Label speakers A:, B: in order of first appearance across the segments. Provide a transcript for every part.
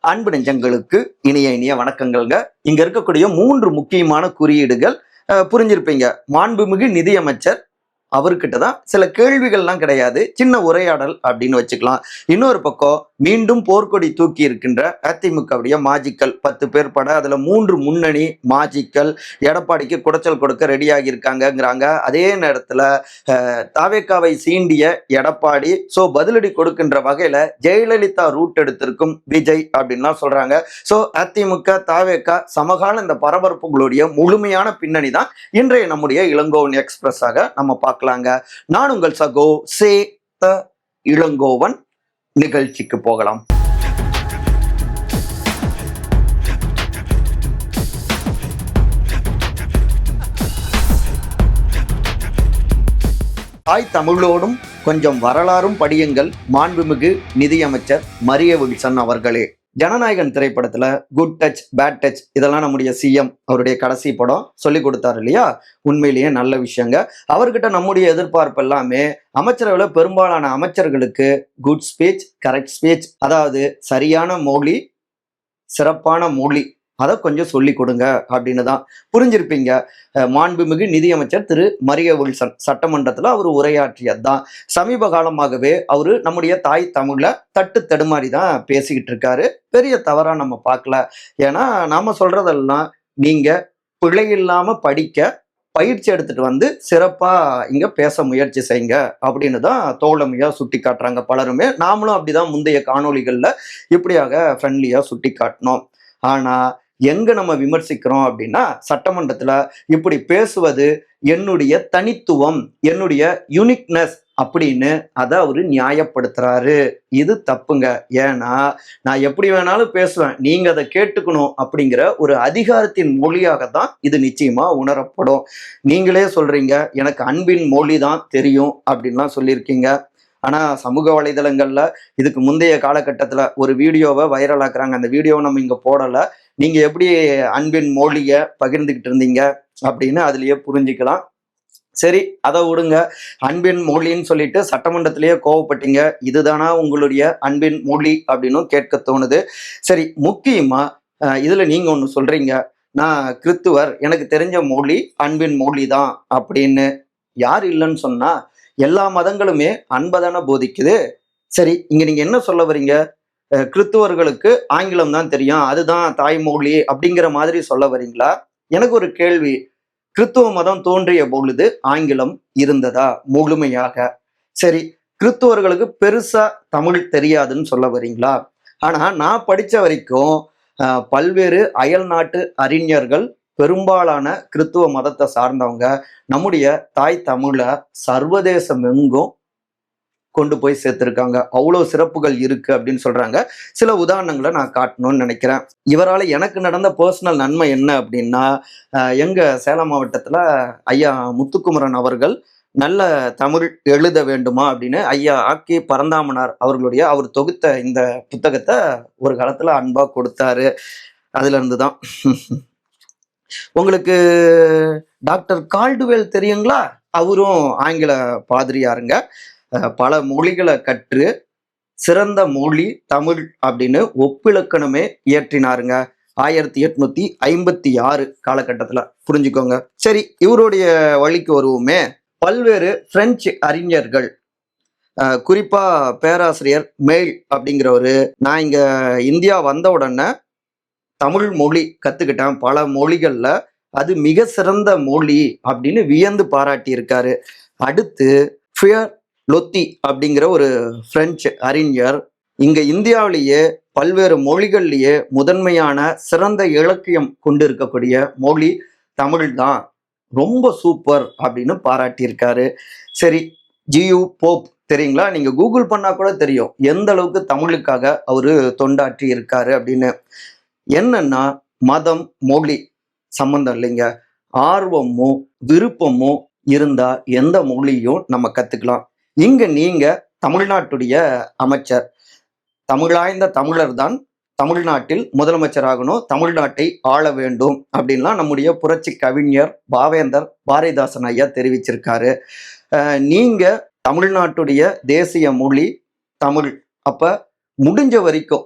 A: அன்பு நெஞ்சங்களுக்கு இனிய இனிய வணக்கங்கள்ங்க. இங்க இருக்கக்கூடிய 3 முக்கியமான குறியீடுகள் புரிஞ்சிருப்பீங்க. மாண்புமிகு நிதியமைச்சர் அவர்கிட்ட தான் சில கேள்விகள்லாம் கிடையாது, சின்ன உரையாடல் அப்படின்னு வச்சுக்கலாம். இன்னொரு பக்கம் மீண்டும் போர்க்கொடி தூக்கி இருக்கின்ற அதிமுகவுடைய மாஜிக்கள் 10 பேர் பட, அதுல 3 முன்னணி மாஜிக்கள் எடப்பாடிக்கு குடைச்சல் கொடுக்க ரெடியாகி இருக்காங்கிறாங்க. அதே நேரத்துல தாவேக்காவை சீண்டிய எடப்பாடி பதிலடி கொடுக்கின்ற வகையில ஜெயலலிதா ரூட் எடுத்திருக்கும் விஜய் அப்படின்லாம் சொல்றாங்க. அதிமுக தாவேக்கா சமகால இந்த பரபரப்புகளுடைய முழுமையான பின்னணி தான் இன்றைய நம்முடைய இளங்கோவன் எக்ஸ்பிரஸாக நம்ம பார்க்கலாம். நான் உங்கள் சகோ சே த இளங்கோவன். நிகழ்ச்சிக்கு போகலாம். தாய் தமிழோடும் கொஞ்சம் வரலாறும் படியுங்கள் மாண்புமிகு நிதியமைச்சர் மரிய வில்சன் அவர்களே. ஜனநாயகன் திரைப்படத்துல குட் டச் பேட் டச் இதெல்லாம் நம்முடைய சிஎம் அவருடைய கடைசி படம் சொல்லி கொடுத்தாரு இல்லையா? உண்மையிலேயே நல்ல விஷயங்க. அவர்கிட்ட நம்முடைய எதிர்பார்ப்பு எல்லாமே அமைச்சரவையில பெரும்பாலான அமைச்சர்களுக்கு குட் ஸ்பீச், கரெக்ட் ஸ்பீச், அதாவது சரியான மொழி, சிறப்பான மொழி, அதை கொஞ்சம் சொல்லி கொடுங்க அப்படின்னு தான். புரிஞ்சிருப்பீங்க. மாண்புமிகு நிதியமைச்சர் திரு மரிய வில்சன் சட்டமன்றத்தில் அவர் உரையாற்றியதுதான். சமீப காலமாகவே அவரு நம்முடைய தாய் தமிழ்ல தட்டு தடுமாறி தான் பேசிக்கிட்டு இருக்காரு. பெரிய தவறா நம்ம பார்க்கல. ஏன்னா நாம சொல்றதெல்லாம் நீங்க பிழை இல்லாம படிக்க பயிற்சி எடுத்துட்டு வந்து சிறப்பா இங்க பேச முயற்சி செய்யுங்க அப்படின்னு தான் தோழமையா சுட்டி காட்டுறாங்க பலருமே. நாமளும் அப்படிதான் முந்தைய காணொளிகள்ல இப்படியாக ஃப்ரெண்ட்லியா சுட்டி காட்டினோம். ஆனா எங்க நம்ம விமர்சிக்கிறோம் அப்படின்னா, சட்டமன்றத்துல இப்படி பேசுவது என்னுடைய தனித்துவம், என்னுடைய யூனிக்னஸ் அப்படின்னு அதை அவரு நியாயப்படுத்துறாரு. இது தப்புங்க. ஏன்னா நான் எப்படி வேணாலும் பேசுவேன், நீங்க அதை கேட்டுக்கணும் அப்படிங்கிற ஒரு அதிகாரத்தின் மொழியாகத்தான் இது நிச்சயமா உணரப்படும். நீங்களே சொல்றீங்க எனக்கு அன்பின் மொழி தான் தெரியும் அப்படின்லாம் சொல்லியிருக்கீங்க. ஆனா சமூக வலைதளங்கள்ல இதுக்கு முந்தைய காலகட்டத்துல ஒரு வீடியோவை வைரல் ஆக்குறாங்க. அந்த வீடியோவை நம்ம இங்க போடல. நீங்க எப்படி அன்பின் மொழிய பகிர்ந்துகிட்டு இருந்தீங்க அப்படின்னு அதுலயே புரிஞ்சுக்கலாம். சரி, அதை விடுங்க. அன்பின் மொழின்னு சொல்லிட்டு சட்டமன்றத்திலேயே கோவப்பட்டீங்க. இதுதானா உங்களுடைய அன்பின் மொழி அப்படின்னு கேட்க தோணுது. சரி, முக்கியமா இதுல நீங்க ஒண்ணு சொல்றீங்க, நான் கிறித்துவர், எனக்கு தெரிஞ்ச மொழி அன்பின் மொழி தான் அப்படின்னு. யார் இல்லைன்னு சொன்னா? எல்லா மதங்களுமே அன்பதான போதிக்குது. சரி, இங்க நீங்க என்ன சொல்ல வரீங்க? கிறித்துவர்களுக்கு ஆங்கிலம் தான் தெரியும், அதுதான் தாய்மொழி அப்படிங்கிற மாதிரி சொல்ல வரீங்களா? எனக்கு ஒரு கேள்வி. கிறித்துவ மதம் தோன்றிய பொழுது ஆங்கிலம் இருந்ததா முழுமையாக? சரி, கிறித்துவர்களுக்கு பெருசா தமிழ் தெரியாதுன்னு சொல்ல வரீங்களா? ஆனா நான் படிச்ச வரைக்கும் பல்வேறு அயல் நாட்டு அறிஞர்கள், பெரும்பாலான கிறித்துவ மதத்தை சார்ந்தவங்க நம்முடைய தாய் தமிழ சர்வதேசம் எங்கும் கொண்டு போய் சேர்த்திருக்காங்க. அவ்வளோ சிறப்புகள் இருக்கு அப்படின்னு சொல்றாங்க. சில உதாரணங்களை நான் காட்டணும்னு நினைக்கிறேன். இவரால் எனக்கு நடந்த பர்சனல் நன்மை என்ன அப்படின்னா, எங்க சேலம் மாவட்டத்துல ஐயா முத்துக்குமரன் அவர்கள் நல்ல தமிழ் எழுத வேண்டுமா அப்படின்னு ஐயா ஆக்கி பரந்தாமனார் அவர்களுடைய அவர் தொகுத்த இந்த புத்தகத்தை ஒரு காலத்துல அன்பா கொடுத்தாரு. அதுல இருந்துதான். உங்களுக்கு டாக்டர் கால்டுவெல் தெரியுங்களா? அவரும் ஆங்கில பாதிரியாருங்க. பல மொழிகளை கற்று சிறந்த மொழி தமிழ் அப்படின்னு ஒப்பிலக்கணமே இயற்றினாருங்க 1856 காலகட்டத்துல. புரிஞ்சுக்கோங்க. சரி, இவருடைய வழிக்கு வருவோமே. பல்வேறு பிரெஞ்சு அறிஞர்கள், குறிப்பா பேராசிரியர் மேல் அப்படிங்கிறவரு, நான் இங்க இந்தியா வந்த உடனே தமிழ் மொழி கத்துக்கிட்டேன், பல மொழிகள்ல அது மிக சிறந்த மொழி அப்படின்னு வியந்து பாராட்டி இருக்காரு. அடுத்து ஃபியர் லொத்தி அப்படிங்கிற ஒரு பிரெஞ்சு அறிஞர், இங்க இந்தியாவிலேயே பல்வேறு மொழிகள்லயே முதன்மையான சிறந்த இலக்கியம் கொண்டு இருக்கக்கூடிய மொழி தமிழ் தான், ரொம்ப சூப்பர் அப்படின்னு பாராட்டியிருக்காரு. சரி, ஜியு போப் தெரியுங்களா? நீங்க கூகுள் பண்ணா கூட தெரியும் எந்த அளவுக்கு தமிழுக்காக அவரு தொண்டாற்றி இருக்காரு அப்படின்னு. என்னன்னா, மதம் மொழி சம்பந்தம் இல்லைங்க. ஆர்வமும் விருப்பமும் இருந்தா எந்த மொழியும் நம்ம கத்துக்கலாம். இங்க நீங்க தமிழ்நாட்டுடைய அமைச்சர், தமிழாய்ந்த தமிழர் தான் தமிழ்நாட்டில் முதலமைச்சராகணும், தமிழ்நாட்டை ஆள வேண்டும் அப்படின்லாம் நம்முடைய புரட்சி கவிஞர் பாவேந்தர் பாரதிதாசன் ஐயா தெரிவிச்சிருக்காரு. நீங்க தமிழ்நாட்டுடைய தேசிய மொழி தமிழ். அப்ப முடிஞ்ச வரைக்கும்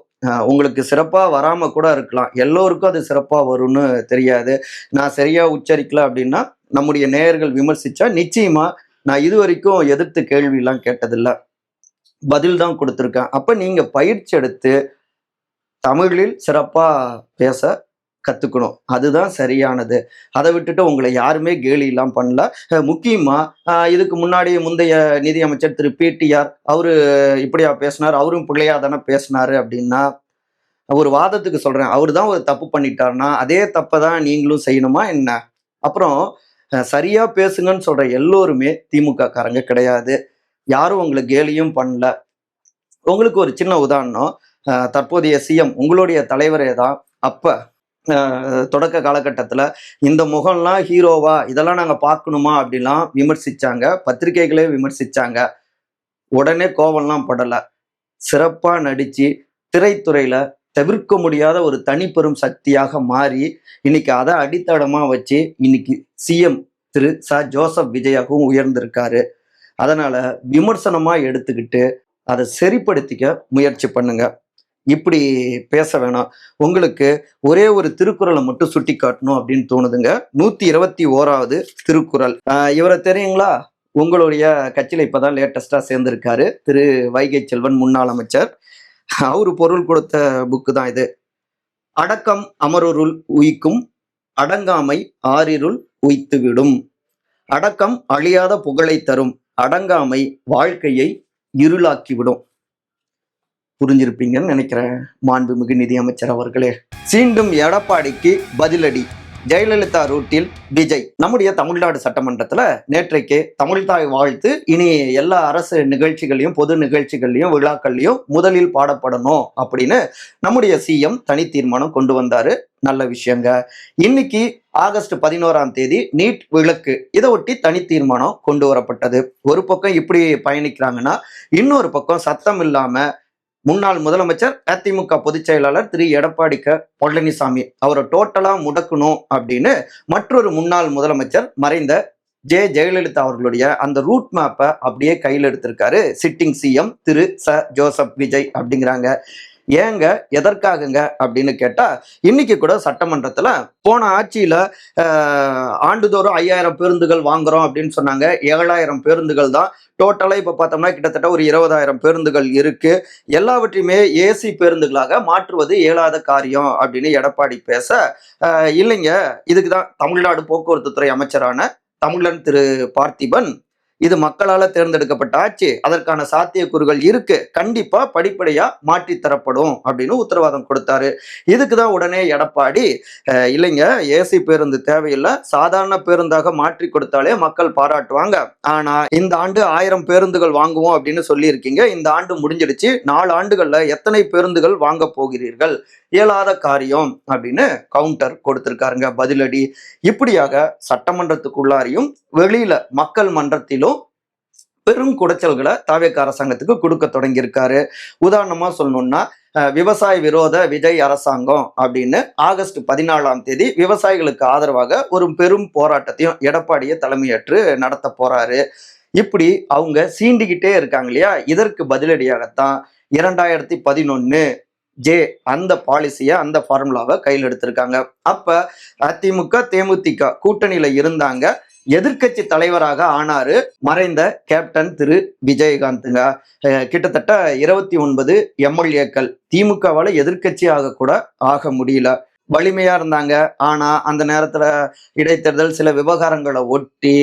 A: உங்களுக்கு சிறப்பா வராம கூட இருக்கலாம். எல்லோருக்கும் அது சிறப்பா வரும்னு தெரியாது. நான் சரியா உச்சரிக்கல அப்படின்னா, நம்முடைய நேயர்கள் விமர்சிச்சா நிச்சயமா நான் இதுவரைக்கும் எதிர்த்து கேள்விலாம் கேட்டதில்ல. பதில் தான் குடுத்துருக்கேன். அப்ப நீங்க பயிற்சி எடுத்து தமிழில் சிறப்பா பேச கத்துக்கணும். அதுதான் சரியானது. அத விட்டுட்டு உங்கள யாருமே கேலிலாம் பண்ணல. முக்கியமா இதுக்கு முன்னாடி முந்தைய நிதியமைச்சர் திரு பிடிஆர் அவரு இப்படியா பேசினாரு, அவரும் பிள்ளையா தானே பேசினாரு அப்படின்னா, ஒரு வாதத்துக்கு சொல்றேன். அவரு தான் ஒரு தப்பு பண்ணிட்டாருன்னா, அதே தப்ப தான் நீங்களும் செய்யணுமா என்ன? அப்புறம் சரியா பேசுங்கன்னு சொல்ற எல்லோருமே திமுக காரங்க கிடையாது. யாரும் உங்கள கேலியும் பண்ணல. உங்களுக்கு ஒரு சின்ன உதாரணம். தற்போதைய சிஎம் உங்களுடைய தலைவரே தான் அப்ப தொடக்க காலகட்டத்துல இந்த முகம்லாம் ஹீரோவா இதெல்லாம் நாங்க பார்க்கணுமா அப்படிலாம் விமர்சிச்சாங்க. பத்திரிகைகளே விமர்சிச்சாங்க. உடனே கோவம்லாம் படல. சிறப்பா நடிச்சு திரைத்துறையில தவிர்க்க முடியாத ஒரு தனிப்பெரும் சக்தியாக மாறி இன்னைக்கு அதை அடித்தளமா வச்சு இன்னைக்கு சிஎம் திரு ஜோசப் விஜயாகவும் உயர்ந்திருக்காரு. அதனால விமர்சனமா எடுத்துக்கிட்டு அதை சரிப்படுத்திக்க முயற்சி பண்ணுங்க. இப்படி பேச வேணாம். உங்களுக்கு ஒரே ஒரு திருக்குறளை மட்டும் சுட்டி காட்டணும் அப்படின்னு தோணுதுங்க. 121வது திருக்குறள். இவரை தெரியுங்களா? உங்களுடைய கட்சியில இப்பதான் லேட்டஸ்டா சேர்ந்திருக்காரு திரு வைகை செல்வன், முன்னாள் அமைச்சர். அவரு பொருள் கொடுத்த புக்கு தான் இது. அடக்கம் அமருருள் உய்க்கும், அடங்காமை ஆறிருள் உய்த்துவிடும். அடக்கம் அழியாத புகழை தரும், அடங்காமை வாழ்க்கையை இருளாக்கிவிடும். புரிஞ்சிருப்பீங்கன்னு நினைக்கிறேன் மாண்புமிகு நிதியமைச்சர் அவர்களே. மீண்டும் எடப்பாடிக்கு பதிலடி. ஜெயலலிதா ரூட்டில் விஜய். நம்முடைய தமிழ்நாடு சட்டமன்றத்துல நேற்றைக்கு தமிழ்தாய் வாழ்த்து இனி எல்லா அரசு நிகழ்ச்சிகளையும், பொது நிகழ்ச்சிகள்லையும், விழாக்கள்லையும் முதலில் பாடப்படணும் அப்படின்னு நம்முடைய சிஎம் தனி தீர்மானம் கொண்டு வந்தாரு. நல்ல விஷயங்க. இன்னைக்கு ஆகஸ்ட் 11ஆம் தேதி நீட் விலக்கு, இதை ஒட்டி தனி தீர்மானம் கொண்டு வரப்பட்டது. ஒரு பக்கம் இப்படி பயணிக்கிறாங்கன்னா, இன்னொரு பக்கம் சத்தம் இல்லாம முன்னாள் முதலமைச்சர் அதிமுக பொதுச் செயலாளர் திரு எடப்பாடி பழனிசாமி அவரை டோட்டலா முடக்கணும் அப்படின்னு மற்றொரு முன்னாள் முதலமைச்சர் மறைந்த ஜெயலலிதா அவர்களுடைய அந்த ரூட் மேப்பை அப்படியே கையில் எடுத்திருக்காரு சிட்டிங் சிஎம் திரு ஜோசப் விஜய் அப்படிங்கிறாங்க. ஏங்க, எதற்காகங்க அப்படின்னு கேட்டா, இன்னைக்கு கூட சட்டமன்றத்துல போன ஆட்சியில ஆண்டுதோறும் 5000 பேருந்துகள் வாங்குறோம் அப்படின்னு சொன்னாங்க. 7000 பேருந்துகள் தான் டோட்டலா இப்ப பார்த்தோம்னா கிட்டத்தட்ட ஒரு 20,000 பேருந்துகள் இருக்கு. எல்லாவற்றையுமே ஏசி பேருந்துகளாக மாற்றுவது இயலாத காரியம் அப்படின்னு எடப்பாடி பேச, இல்லைங்க, இதுக்குதான் தமிழ்நாடு போக்குவரத்து துறை அமைச்சரான தமிழன் திரு பார்த்திபன், இது மக்களால தேர்ந்தெடுக்கப்பட்ட ஆட்சி, அதற்கான சாத்தியக்கூறுகள் இருக்கு, கண்டிப்பா படிப்படியா மாற்றி தரப்படும் அப்படின்னு உத்தரவாதம் கொடுத்தாரு. இதுக்குதான் உடனே எடப்பாடி, இல்லைங்க, ஏசி பேருந்து தேவையில்லை, சாதாரண பேருந்தாக மாற்றி கொடுத்தாலே மக்கள் பாராட்டுவாங்க. ஆனா இந்த ஆண்டு 1000 பேருந்துகள் வாங்குவோம் அப்படின்னு சொல்லி இருக்கீங்க. இந்த ஆண்டு முடிஞ்சிடுச்சு. 4 ஆண்டுகள்ல எத்தனை பேருந்துகள் வாங்க போகிறீர்கள்? இயலாத காரியம் அப்படின்னு கவுண்டர் கொடுத்திருக்காருங்க பதிலடி. இப்படியாக சட்டமன்றத்துக்குள்ளாரையும் வெளியில மக்கள் மன்றத்திலும் பெரும் குடைச்சல்களை தாவேக அரசாங்கத்துக்கு கொடுக்க தொடங்கியிருக்காரு. உதாரணமா சொல்லணும்னா, விவசாய விரோத விஜய் அரசாங்கம் அப்படின்னு ஆகஸ்ட் 14ஆம் தேதி விவசாயிகளுக்கு ஆதரவாக ஒரு பெரும் போராட்டத்தையும் எடப்பாடியை தலைமையேற்று நடத்த போறாரு. இப்படி அவங்க சீண்டிக்கிட்டே இருக்காங்க இல்லையா? இதற்கு பதிலடியாகத்தான் 2011 அந்த பாலிசியை, அந்த ஃபார்முலாவை கையில் எடுத்திருக்காங்க. அப்ப அதிமுக தேமுதிக கூட்டணியில இருந்தாங்க. எதிர்கட்சி தலைவராக ஆனாரு மறைந்த கேப்டன் திரு விஜயகாந்த்ங்க. கிட்டத்தட்ட 29 எம்எல்ஏக்கள். திமுகவால எதிர்கட்சியாக கூட ஆக முடியல. வலிமையா இருந்தாங்க. ஆனா அந்த நேரத்துல இடைத்தேர்தல் சில விவகாரங்களை ஒட்டி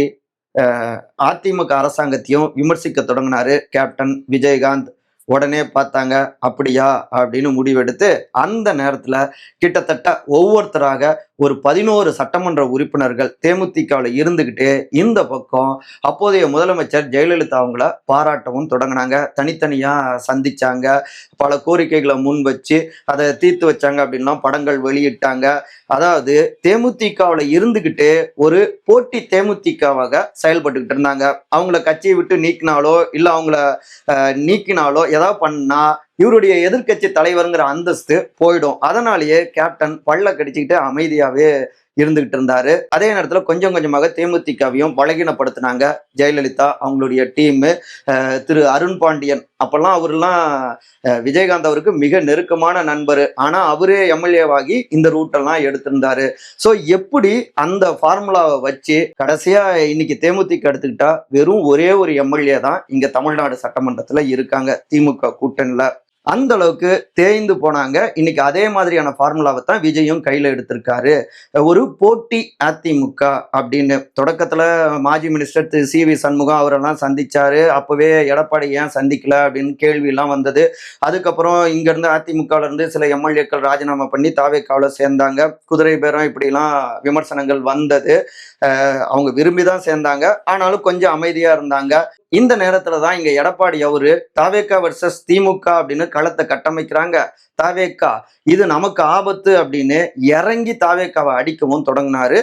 A: அதிமுக அரசாங்கத்தையும் விமர்சிக்க தொடங்கினாரு கேப்டன் விஜயகாந்த். உடனே பார்த்தாங்க, அப்படியா அப்படின்னு முடிவெடுத்து அந்த நேரத்துல கிட்டத்தட்ட ஒவ்வொருத்தராக ஒரு 11 சட்டமன்ற உறுப்பினர்கள் தேமுதிகவில் இருந்துகிட்டு இந்த பக்கம் அப்போதைய முதலமைச்சர் ஜெயலலிதா அவங்கள பாராட்டவும் தொடங்கினாங்க. தனித்தனியா சந்திச்சாங்க, பல கோரிக்கைகளை முன் வச்சு அதை தீர்த்து வச்சாங்க அப்படின்லாம் படங்கள் வெளியிட்டாங்க. அதாவது தேமுதிகவில் இருந்துகிட்டு ஒரு போட்டி தேமுதிகவாக செயல்பட்டுக்கிட்டு இருந்தாங்க. அவங்கள கட்சியை விட்டு நீக்கினாலோ இல்ல அவங்கள நீக்கினாலோ ஏதாவது பண்ணா இவருடைய எதிர்கட்சி தலைவருங்கிற அந்தஸ்து போயிடும். அதனாலேயே கேப்டன் பல்ல கடிச்சுக்கிட்டு அமைதியாவே இருந்துகிட்டு இருந்தாரு. அதே நேரத்துல கொஞ்சம் கொஞ்சமாக தேமுதிகவையும் பலகீனப்படுத்தினாங்க ஜெயலலிதா, அவங்களுடைய டீம். திரு அருண் பாண்டியன் அப்பெல்லாம் அவரெல்லாம் விஜயகாந்த் அவருக்கு மிக நெருக்கமான நண்பர். ஆனா அவரே எம்எல்ஏவாகி இந்த ரூட்டெல்லாம் எடுத்திருந்தாரு. ஸோ எப்படி அந்த ஃபார்முலாவை வச்சு கடைசியா இன்னைக்கு தேமுதிக எடுத்துக்கிட்டா வெறும் ஒரே ஒரு எம்எல்ஏ தான் இங்க தமிழ்நாடு சட்டமன்றத்துல இருக்காங்க திமுக கூட்டணியில. அந்த அளவுக்கு தேய்ந்து போனாங்க. இன்னைக்கு அதே மாதிரியான ஃபார்முலாவை தான் விஜயும் கையில எடுத்திருக்காரு. ஒரு போட்டி அதிமுக அப்படின்னு தொடக்கத்துல மாஜி மினிஸ்டர் திரு சி வி சண்முகம் அவரெல்லாம் சந்திச்சாரு. அப்பவே எடப்பாடி ஏன் சந்திக்கல அப்படின்னு கேள்வி எல்லாம் வந்தது. அதுக்கப்புறம் இங்க இருந்து அதிமுகல இருந்து சில எம்எல்ஏக்கள் ராஜினாமா பண்ணி தாவேக்காவுல சேர்ந்தாங்க. குதிரை பேரம் இப்படி எல்லாம் விமர்சனங்கள் வந்தது. அவங்க விரும்பிதான் சேர்ந்தாங்க. ஆனாலும் கொஞ்சம் அமைதியா இருந்தாங்க. இந்த நேரத்துலதான் இங்க எடப்பாடி அவரு தாவேக்கா வர்சஸ் திமுக அப்படின்னு களத்தை கட்டமைக்கிறாங்க. தாவேக்கா இது நமக்கு ஆபத்து அப்படின்னு இறங்கி தாவேக்காவை அடிக்கவும் தொடங்கினாரு.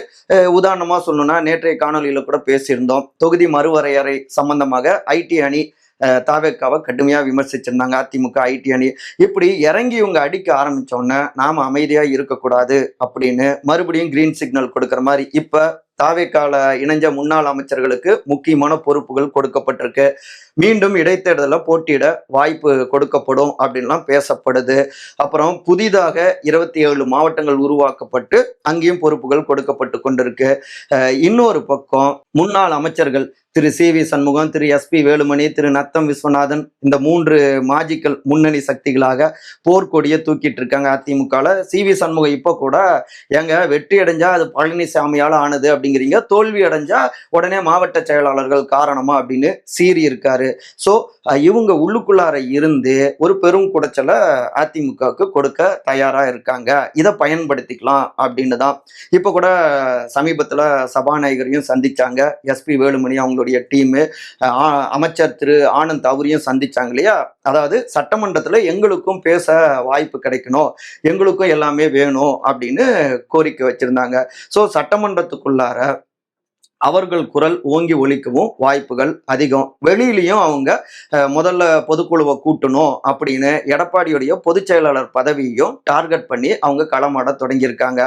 A: உதாரணமா சொல்லணும்னா நேற்றைய காணொலியில கூட பேசியிருந்தோம். தொகுதி மறுவரையறை சம்பந்தமாக ஐடி அணி தாவேக்காவை கடுமையா விமர்சிச்சிருந்தாங்க. அதிமுக ஐடி அணி இப்படி இறங்கி இவங்க அடிக்க ஆரம்பிச்சோன்னே நாம அமைதியா இருக்கக்கூடாது அப்படின்னு மறுபடியும் கிரீன் சிக்னல் கொடுக்குற மாதிரி இப்ப தாவேக்கால இணைஞ்ச முன்னாள் அமைச்சர்களுக்கு முக்கியமான பொறுப்புகள் கொடுக்கப்பட்டிருக்கு. மீண்டும் இடைத்தேர்தலில் போட்டியிட வாய்ப்பு கொடுக்கப்படும் அப்படின்லாம் பேசப்படுது. அப்புறம் புதிதாக 27 மாவட்டங்கள் உருவாக்கப்பட்டு அங்கேயும் பொறுப்புகள் கொடுக்கப்பட்டு கொண்டிருக்கு. இன்னொரு பக்கம் முன்னாள் அமைச்சர்கள் திரு சி வி சண்முகம், திரு எஸ்பி வேலுமணி, திரு நத்தம் விஸ்வநாதன் இந்த 3 மாஜிக்கல் முன்னணி சக்திகளாக போர்க்கொடியை தூக்கிட்டு இருக்காங்க அதிமுகல. சி வி சண்முகம் இப்போ கூட எங்க வெற்றி அடைஞ்சா அது பழனிசாமியால ஆனது அப்படிங்கிறீங்க, தோல்வி அடைஞ்சா உடனே மாவட்ட செயலாளர்கள் காரணமா அப்படின்னு சீறி இருக்காரு. ஸோ இவங்க உள்ளுக்குள்ளார இருந்து ஒரு பெரும் குடைச்சலை அதிமுகவுக்கு கொடுக்க தயாரா இருக்காங்க. இதை பயன்படுத்திக்கலாம் அப்படின்னு தான் இப்போ கூட சமீபத்தில் சபாநாயகரையும் சந்திச்சாங்க. எஸ்பி வேலுமணி அவங்களுடைய டீமு, அமைச்சர் திரு ஆனந்த் அவரையும் சந்திச்சாங்க இல்லையா. அதாவது சட்டமன்றத்தில் எங்களுக்கும் பேச வாய்ப்பு கிடைக்கணும், எங்களுக்கும் எல்லாமே வேணும் அப்படின்னு கோரிக்கை வச்சிருந்தாங்க. ஸோ சட்டமன்றத்துக்குள்ளார அவர்கள் குரல் ஓங்கி ஒலிக்கவும் வாய்ப்புகள் அதிகம். வெளியிலையும் அவங்க முதல்ல பொதுக்குழுவை கூட்டணும் அப்படின்னு எடப்பாடியுடைய பொதுச் செயலாளர் பதவியையும் டார்கெட் பண்ணி அவங்க களமாட தொடங்கியிருக்காங்க.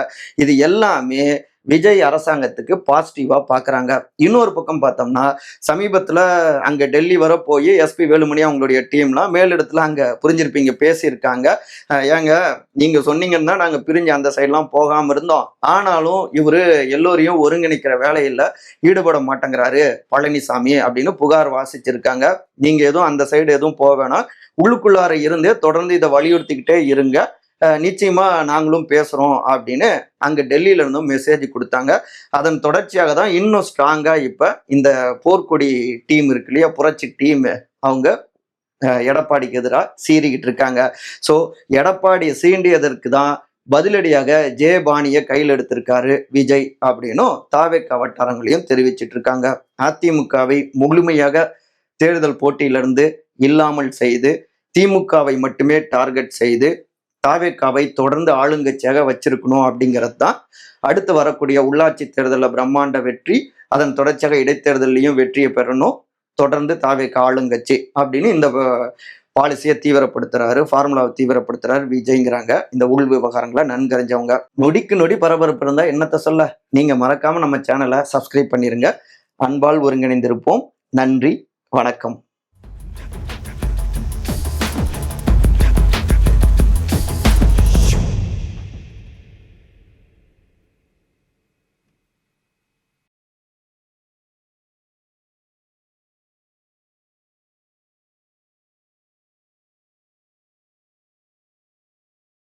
A: இது எல்லாமே விஜய் அரசாங்கத்துக்கு பாசிட்டிவா பாக்குறாங்க. இன்னொரு பக்கம் பார்த்தோம்னா சமீபத்துல அங்க டெல்லி வர போய் எஸ்பி வேலுமணி அவங்களுடைய டீம்லாம் மேலிடத்துல அங்க புரிஞ்சிருப்பீங்க பேசியிருக்காங்க. ஏங்க நீங்க சொன்னீங்கன்னா நாங்க பிரிஞ்சு அந்த சைட்லாம் போகாம இருந்தோம், ஆனாலும் இவரு எல்லோரையும் ஒருங்கிணைக்கிற வேலையில ஈடுபட மாட்டேங்கிறாரு பழனிசாமி அப்படின்னு புகார் வாசிச்சிருக்காங்க. நீங்க எதுவும் அந்த சைடு எதுவும் போக வேணாம், உள்ளுக்குள்ளார இருந்து தொடர்ந்து இதை வலியுறுத்திக்கிட்டே இருங்க, நிச்சயமா நாங்களும் பேசுறோம் அப்படின்னு அங்க டெல்லியில இருந்தும் மெசேஜ் கொடுத்தாங்க. அதன் தொடர்ச்சியாக தான் இன்னும் ஸ்ட்ராங்கா இப்ப இந்த போர்க்கொடி டீம் இருக்கு இல்லையா, புரட்சி டீம், அவங்க எடப்பாடிக்கு எதிராக சீறிக்கிட்டு இருக்காங்க. ஸோ எடப்பாடியை சீண்டியதற்கு தான் பதிலடியாக ஜெயபாணியை கையில் எடுத்திருக்காரு விஜய் அப்படின்னும் தாவேக்கா வட்டாரங்களையும் தெரிவிச்சிட்டு இருக்காங்க. அதிமுகவை முழுமையாக தேர்தல் போட்டியிலிருந்து இல்லாமல் செய்து திமுகவை மட்டுமே டார்கெட் செய்து தாவேக்காவை தொடர்ந்து ஆளுங்கட்சியாக வச்சிருக்கணும் அப்படிங்கிறது தான் அடுத்து வரக்கூடிய உள்ளாட்சி தேர்தலில் பிரம்மாண்ட வெற்றி, அதன் தொடர்ச்சியாக இடைத்தேர்தலையும் வெற்றியை பெறணும், தொடர்ந்து தாவேக்கா ஆளுங்கட்சி அப்படின்னு இந்த பாலிசியை தீவிரப்படுத்துறாரு, ஃபார்முலாவை தீவிரப்படுத்துறாரு விஜய்ங்கிறாங்க. இந்த உள் விவகாரங்களை நன்கறிஞ்சவங்க. நொடிக்கு நொடி பரபரப்பு இருந்தா என்னத்தை சொல்ல, நீங்க மறக்காம நம்ம சேனலை சப்ஸ்கிரைப் பண்ணிருங்க. அன்பால் ஒருங்கிணைந்திருப்போம். நன்றி, வணக்கம்.